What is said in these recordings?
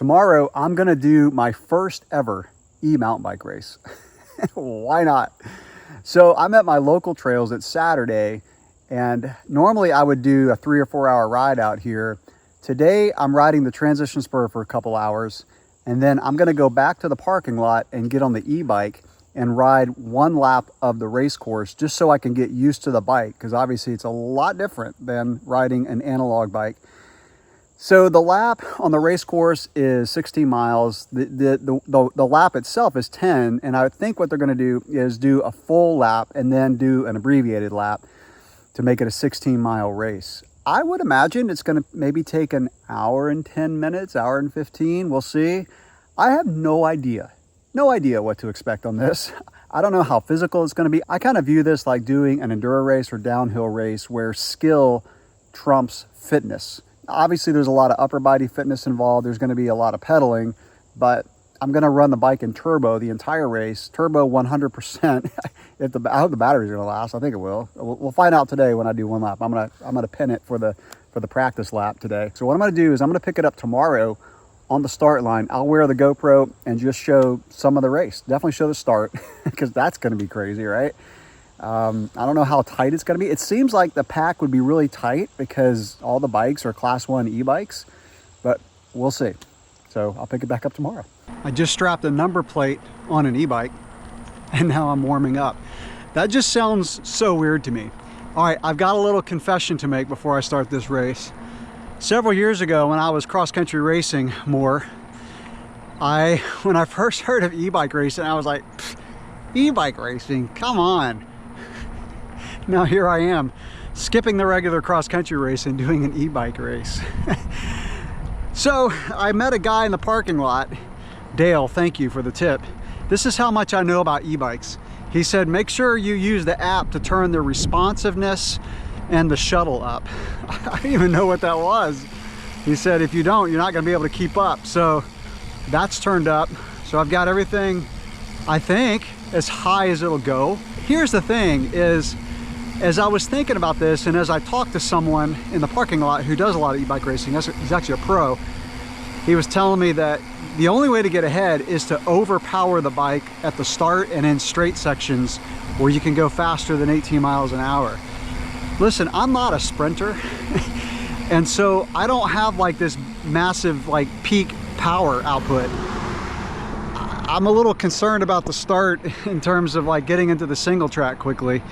Tomorrow, I'm gonna do my first ever e-mountain bike race. Why not? So I'm at my local trails. It's Saturday, and normally I would do a 3 or 4 hour ride out here. Today, I'm riding the transition spur for a couple hours, and then I'm gonna go back to the parking lot and get on the e-bike and ride 1 lap of the race course just so I can get used to the bike, because obviously it's a lot different than riding an analog bike. So the lap on the race course is 16 miles. The lap itself is 10, and I think what they're gonna do is do a full lap and then do an abbreviated lap to make it a 16-mile race. I would imagine it's gonna maybe take an hour and 10 minutes, hour and 15, we'll see. I have no idea what to expect on this. I don't know how physical it's gonna be. I kind of view this like doing an enduro race or downhill race where skill trumps fitness. Obviously, there's a lot of upper body fitness involved. There's going to be a lot of pedaling, but I'm going to run the bike in turbo the entire race. Turbo 100%. I hope the batteries are going to last. I think it will. We'll find out today when I do 1 lap. I'm gonna pin it for the practice lap today. So what I'm going to do is I'm going to pick it up tomorrow on the start line. I'll wear the GoPro and just show some of the race. Definitely show the start because that's going to be crazy, right? I don't know how tight it's going to be. It seems like the pack would be really tight because all the bikes are class 1 e-bikes, but we'll see. So I'll pick it back up tomorrow. I just strapped a number plate on an e-bike and now I'm warming up. That just sounds so weird to me. All right, I've got a little confession to make before I start this race. Several years ago when I was cross-country racing more, when I first heard of e-bike racing, I was like, e-bike racing, come on. Now here I am, skipping the regular cross-country race and doing an e-bike race. So I met a guy in the parking lot. Dale, thank you for the tip. This is how much I know about e-bikes. He said, make sure you use the app to turn the responsiveness and the shuttle up. I didn't even know what that was. He said, if you don't, you're not gonna be able to keep up. So that's turned up. So I've got everything, I think, as high as it'll go. Here's the thing is, as I was thinking about this and as I talked to someone in the parking lot who does a lot of e-bike racing, he's actually a pro, he was telling me that the only way to get ahead is to overpower the bike at the start and in straight sections where you can go faster than 18 miles an hour. Listen, I'm not a sprinter, and so I don't have like this massive like peak power output. I'm a little concerned about the start in terms of like getting into the single track quickly.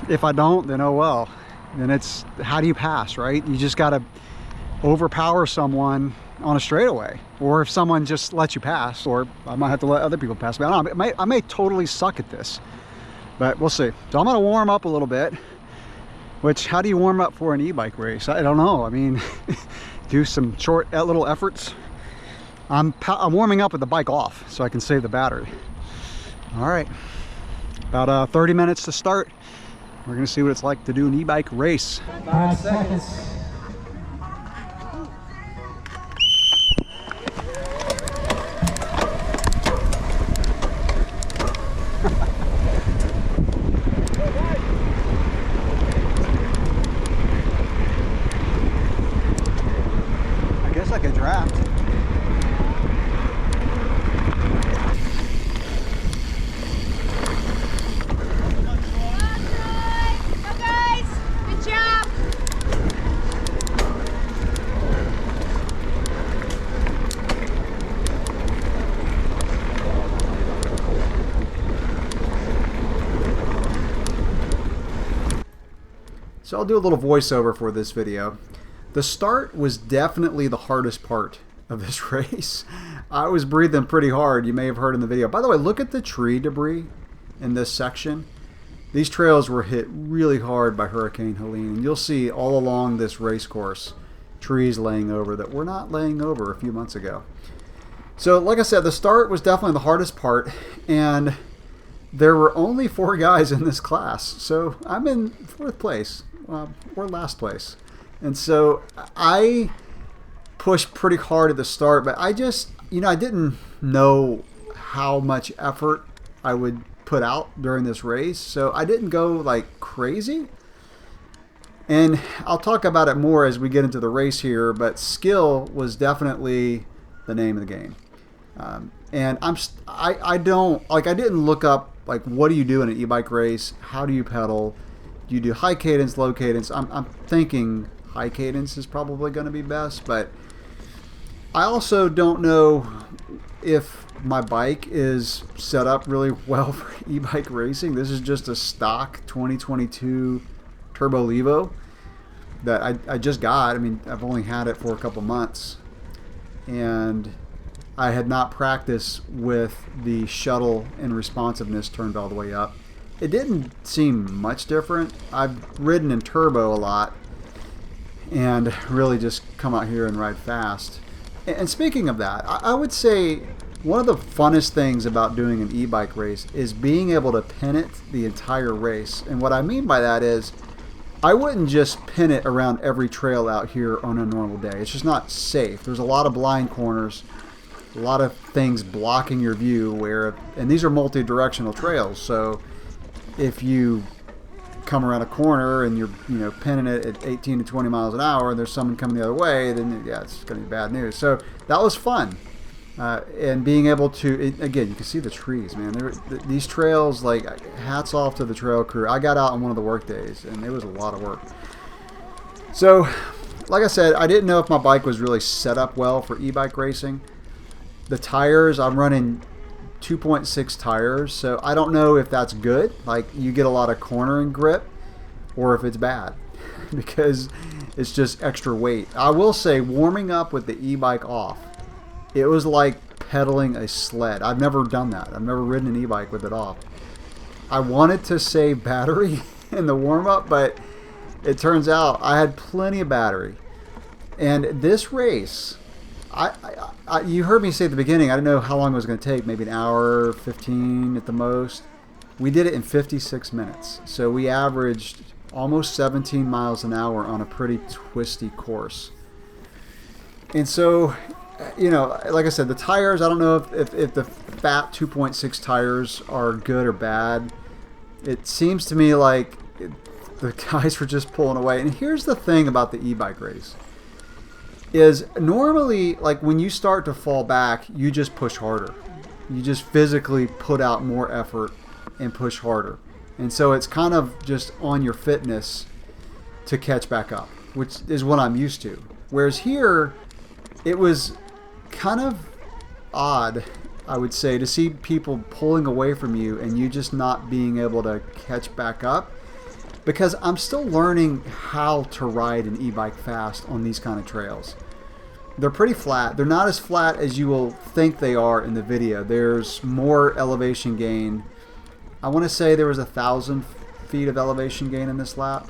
If I don't, then oh well. Then it's, how do you pass, right? You just gotta overpower someone on a straightaway. Or if someone just lets you pass, or I might have to let other people pass me. I don't know, I may totally suck at this, but we'll see. So I'm gonna warm up a little bit, which, how do you warm up for an e-bike race? I don't know. I mean, do some short little efforts. I'm warming up with the bike off so I can save the battery. All right, about 30 minutes to start. We're gonna see what it's like to do an e-bike race. 5 seconds. I guess I could draft. So I'll do a little voiceover for this video. The start was definitely the hardest part of this race. I was breathing pretty hard, you may have heard in the video. By the way, look at the tree debris in this section. These trails were hit really hard by Hurricane Helene, and you'll see all along this race course trees laying over that were not laying over a few months ago. So like I said, the start was definitely the hardest part, and there were only 4 guys in this class. So I'm in 4th place, or last place. And so I pushed pretty hard at the start, but I just, I didn't know how much effort I would put out during this race. So I didn't go like crazy. And I'll talk about it more as we get into the race here, but skill was definitely the name of the game. And I don't, like, I didn't look up, like, what do you do in an e-bike race? How do you pedal? Do you do high cadence, low cadence? I'm thinking high cadence is probably going to be best, but I also don't know if my bike is set up really well for e-bike racing. This is just a stock 2022 Turbo Levo that I just got. I mean, I've only had it for a couple months, and I had not practiced with the shuttle and responsiveness turned all the way up. It didn't seem much different. I've ridden in turbo a lot and really just come out here and ride fast. And speaking of that, I would say one of the funnest things about doing an e-bike race is being able to pin it the entire race. And what I mean by that is I wouldn't just pin it around every trail out here on a normal day. It's just not safe. There's a lot of blind corners, a lot of things blocking your view and these are multi-directional trails, so if you come around a corner and you're pinning it at 18 to 20 miles an hour and there's someone coming the other way, then yeah, it's going to be bad news. So that was fun. And being able to, again, you can see the trees, man. These trails, like, hats off to the trail crew. I got out on one of the work days and it was a lot of work. So, like I said, I didn't know if my bike was really set up well for e-bike racing. The tires, I'm running 2.6 tires, so I don't know if that's good, like you get a lot of cornering grip, or if it's bad because it's just extra weight. I will say, warming up with the e-bike off, it was like pedaling a sled. I've never done that. I've never ridden an e-bike with it off. I wanted to save battery in the warm-up, but it turns out I had plenty of battery. And this race, you heard me say at the beginning, I didn't know how long it was going to take, maybe an hour, 15 at the most. We did it in 56 minutes. So we averaged almost 17 miles an hour on a pretty twisty course. And so, you know, like I said, the tires, I don't know if the fat 2.6 tires are good or bad. It seems to me like the guys were just pulling away. And here's the thing about the e-bike race. Is normally, like, when you start to fall back, you just push harder. You just physically put out more effort and push harder. And so it's kind of just on your fitness to catch back up, which is what I'm used to. Whereas here, it was kind of odd, I would say, to see people pulling away from you and you just not being able to catch back up. Because I'm still learning how to ride an e-bike fast on these kind of trails. They're pretty flat. They're not as flat as you will think they are in the video. There's more elevation gain. I want to say there was 1,000 feet of elevation gain in this lap.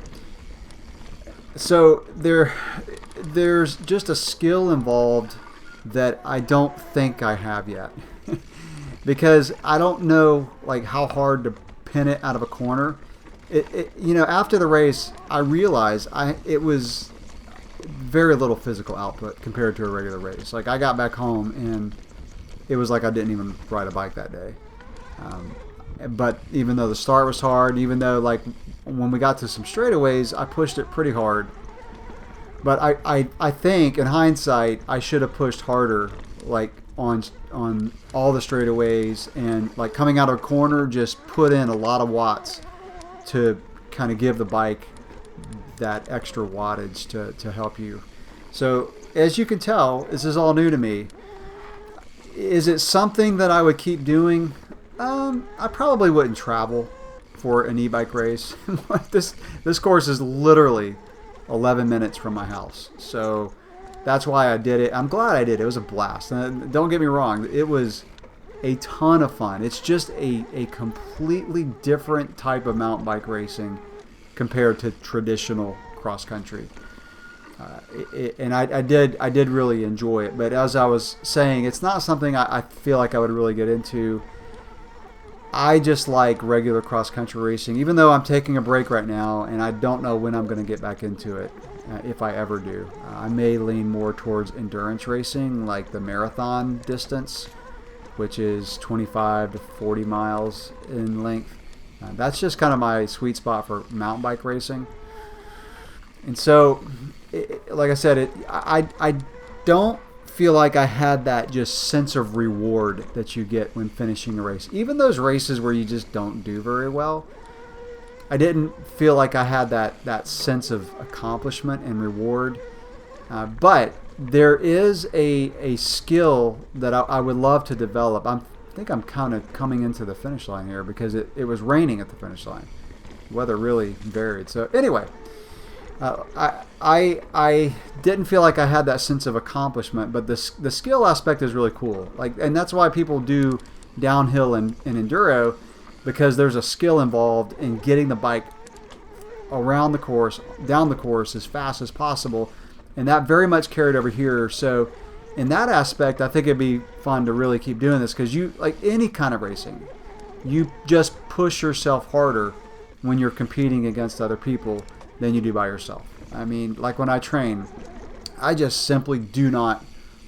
So there's just a skill involved that I don't think I have yet. Because I don't know, like, how hard to pin it out of a corner. You know, after the race, I realized it was very little physical output compared to a regular race. Like, I got back home and it was like I didn't even ride a bike that day. But even though the start was hard, even though, like, when we got to some straightaways, I pushed it pretty hard. But I think, in hindsight, I should have pushed harder, like, on all the straightaways, and, like, coming out of a corner, just put in a lot of watts to kind of give the bike that extra wattage to help you. So, as you can tell, this is all new to me. Is it something that I would keep doing? I probably wouldn't travel for an e-bike race. This course is literally 11 minutes from my house. So that's why I did it. I'm glad I did it. It was a blast. And don't get me wrong, it was a ton of fun. It's just a completely different type of mountain bike racing compared to traditional cross country. And I did really enjoy it. But as I was saying, it's not something I feel like I would really get into. I just like regular cross country racing, even though I'm taking a break right now and I don't know when I'm going to get back into it, if I ever do. I may lean more towards endurance racing, like the marathon distance, which is 25 to 40 miles in length. That's just kind of my sweet spot for mountain bike racing. And so, like I said, I don't feel like I had that just sense of reward that you get when finishing a race. Even those races where you just don't do very well, I didn't feel like I had that sense of accomplishment and reward. But there is a skill that I would love to develop. I think I'm kind of coming into the finish line here because it was raining at the finish line. The weather really varied. So anyway, I didn't feel like I had that sense of accomplishment, but the skill aspect is really cool. And that's why people do downhill and enduro, because there's a skill involved in getting the bike around the course, down the course as fast as possible, and that very much carried over here. So in that aspect, I think it'd be fun to really keep doing this, because you, like any kind of racing, you just push yourself harder when you're competing against other people than you do by yourself. I mean, like when I train, I just simply do not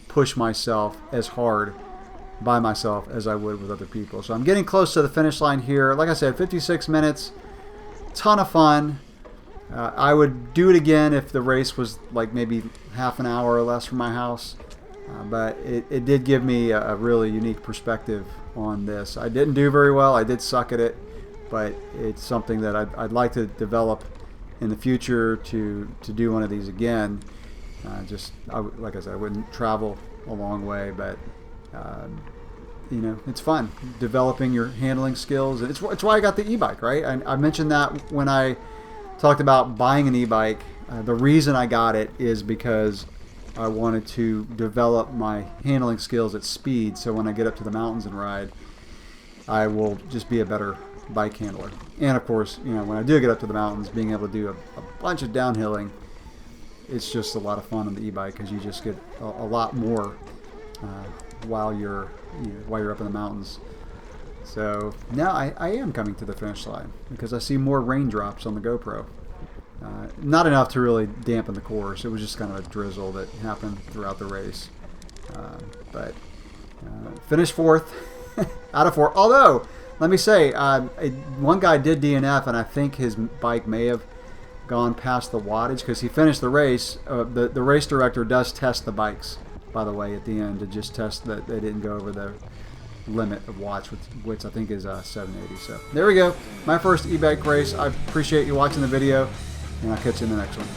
push myself as hard by myself as I would with other people. So I'm getting close to the finish line here. Like I said, 56 minutes, ton of fun. I would do it again if the race was like maybe half an hour or less from my house. But it did give me a really unique perspective on this. I didn't do very well. I did suck at it, but it's something that I'd like to develop in the future to do one of these again. Like I said, I wouldn't travel a long way, but you know, it's fun developing your handling skills. It's why I got the e-bike, right? I mentioned that when I talked about buying an e-bike. The reason I got it is because I wanted to develop my handling skills at speed, so when I get up to the mountains and ride, I will just be a better bike handler. And of course, you know, when I do get up to the mountains, being able to do a bunch of downhilling, it's just a lot of fun on the e-bike, because you just get a lot more while you're up in the mountains. So now I am coming to the finish line, because I see more raindrops on the GoPro. Not enough to really dampen the course. It was just kind of a drizzle that happened throughout the race. But finished 4th out of 4. Although, let me say, one guy did DNF, and I think his bike may have gone past the wattage, because he finished the race. The race director does test the bikes, by the way, at the end, to just test that they didn't go over the limit of watts, which I think is 780. So there we go, my first e-bike race. I appreciate you watching the video, and I'll catch you in the next one.